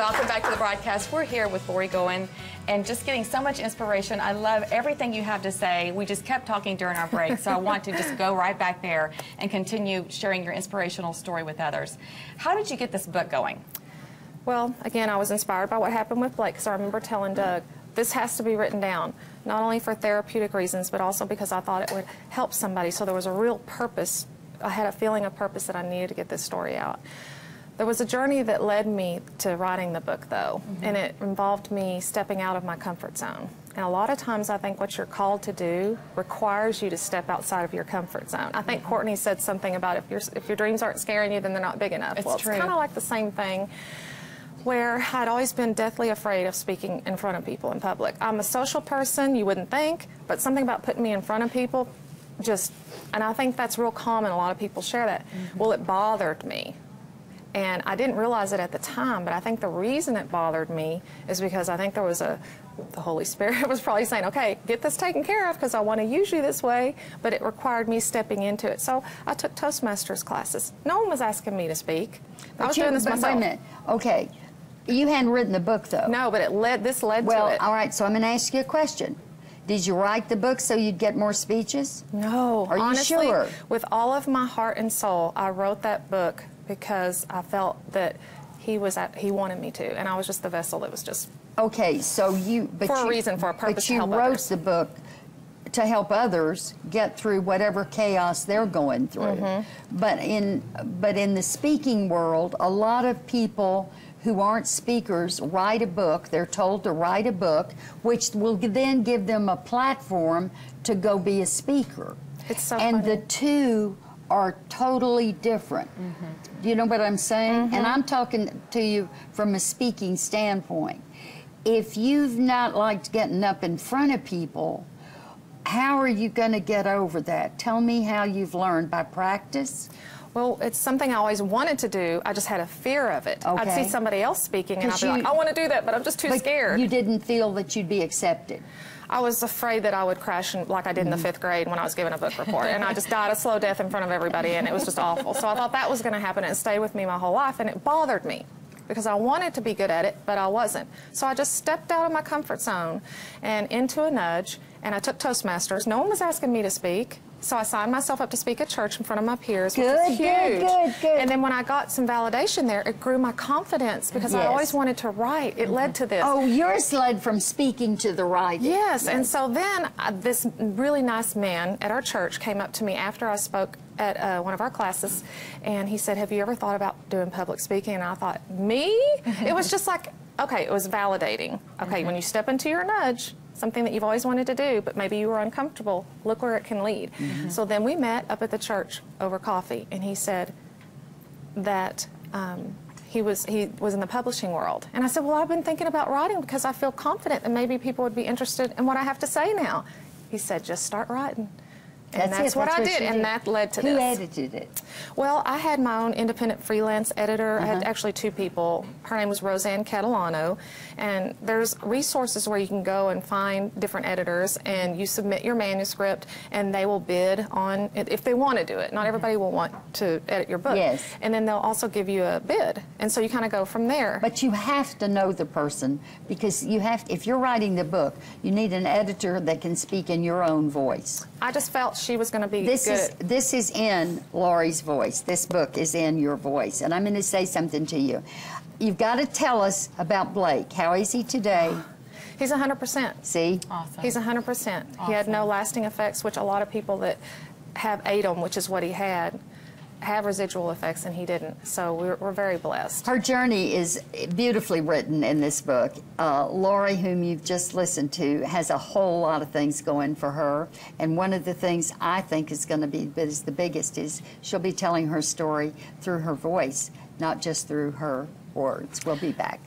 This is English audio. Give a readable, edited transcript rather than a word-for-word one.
welcome back to the broadcast. We're here with Laurie Goyen and just getting so much inspiration. I love everything you have to say. We just kept talking during our break, so I want to just go right back there and continue sharing your inspirational story with others. How did you get this book going? Well, again, I was inspired by what happened with Blake, because I remember telling Doug, this has to be written down, not only for therapeutic reasons, but also because I thought it would help somebody. So there was a real purpose. I had a feeling of purpose that I needed to get this story out. There was a journey that led me to writing the book, though, and it involved me stepping out of my comfort zone. And a lot of times I think what you're called to do requires you to step outside of your comfort zone. I think Courtney said something about if your dreams aren't scaring you, then they're not big enough. It's It's true. kind of like the same thing where I'd always been deathly afraid of speaking in front of people in public. I'm a social person, you wouldn't think, but something about putting me in front of people and I think that's real common, a lot of people share that. Well, it bothered me. And I didn't realize it at the time, but I think the reason it bothered me is because I think there was the Holy Spirit was probably saying, okay, get this taken care of because I want to use you this way, but it required me stepping into it. So I took Toastmasters classes. No one was asking me to speak. I was doing this myself. Wait a minute. Okay. You hadn't written the book, though. No, but this led to it. Well, all right, so I'm going to ask you a question. Did you write the book so you'd get more speeches? No. Are you honestly, sure? With all of my heart and soul, I wrote that book because I felt that he wanted me to, and I was just the vessel that was just okay. So for a reason, for a purpose. But you wrote the book to help others get through whatever chaos they're going through. But in the speaking world, a lot of people who aren't speakers write a book. They're told to write a book, which will then give them a platform to go be a speaker. It's so and funny. The two are totally different. Do you know what I'm saying? And I'm talking to you from a speaking standpoint. If you've not liked getting up in front of people, how are you going to get over that? Tell me how you've learned. By practice? Well, it's something I always wanted to do. I just had a fear of it. Okay. I'd see somebody else speaking, and I'd be like, I want to do that, but I'm just too scared. You didn't feel that you'd be accepted? I was afraid that I would crash like I did in the 5th grade when I was giving a book report, and I just died a slow death in front of everybody, and it was just awful. So I thought that was going to happen, and it stayed with me my whole life, and it bothered me because I wanted to be good at it, but I wasn't. So I just stepped out of my comfort zone and into a nudge, and I took Toastmasters. No one was asking me to speak. So I signed myself up to speak at church in front of my peers, which was huge. Good. And then when I got some validation there, it grew my confidence because I always wanted to write. It led to this. Oh, yours led from speaking to the writing. Yes, and so then this really nice man at our church came up to me after I spoke at one of our classes, and he said, have you ever thought about doing public speaking? And I thought, me? It was just like, okay, it was validating. Okay, when you step into your nudge, something that you've always wanted to do, but maybe you were uncomfortable, look where it can lead. So then we met up at the church over coffee, and he said that he was in the publishing world. And I said, well, I've been thinking about writing because I feel confident that maybe people would be interested in what I have to say now. He said, just start writing. And that's what I did, and that led to this. Who edited it? Well, I had my own independent freelance editor. I had actually 2 people. Her name was Roseanne Catalano, and there's resources where you can go and find different editors, and you submit your manuscript, and they will bid on it if they want to do it. Not everybody will want to edit your book. Yes. And then they'll also give you a bid, and so you kind of go from there. But you have to know the person, because you have, if you're writing the book, you need an editor that can speak in your own voice. I just felt she was going to be good. This is in Laurie's voice. This book is in your voice. And I'm going to say something to you. You've got to tell us about Blake. How is he today? He's 100%. See? Awesome. He's 100%. Awesome. He had no lasting effects, which a lot of people that have ADEM, which is what he had, have residual effects, and he didn't. So we're very blessed. Her journey is beautifully written in this book. Laurie, whom you've just listened to, has a whole lot of things going for her. And one of the things I think is going to be the biggest is she'll be telling her story through her voice, not just through her words. We'll be back.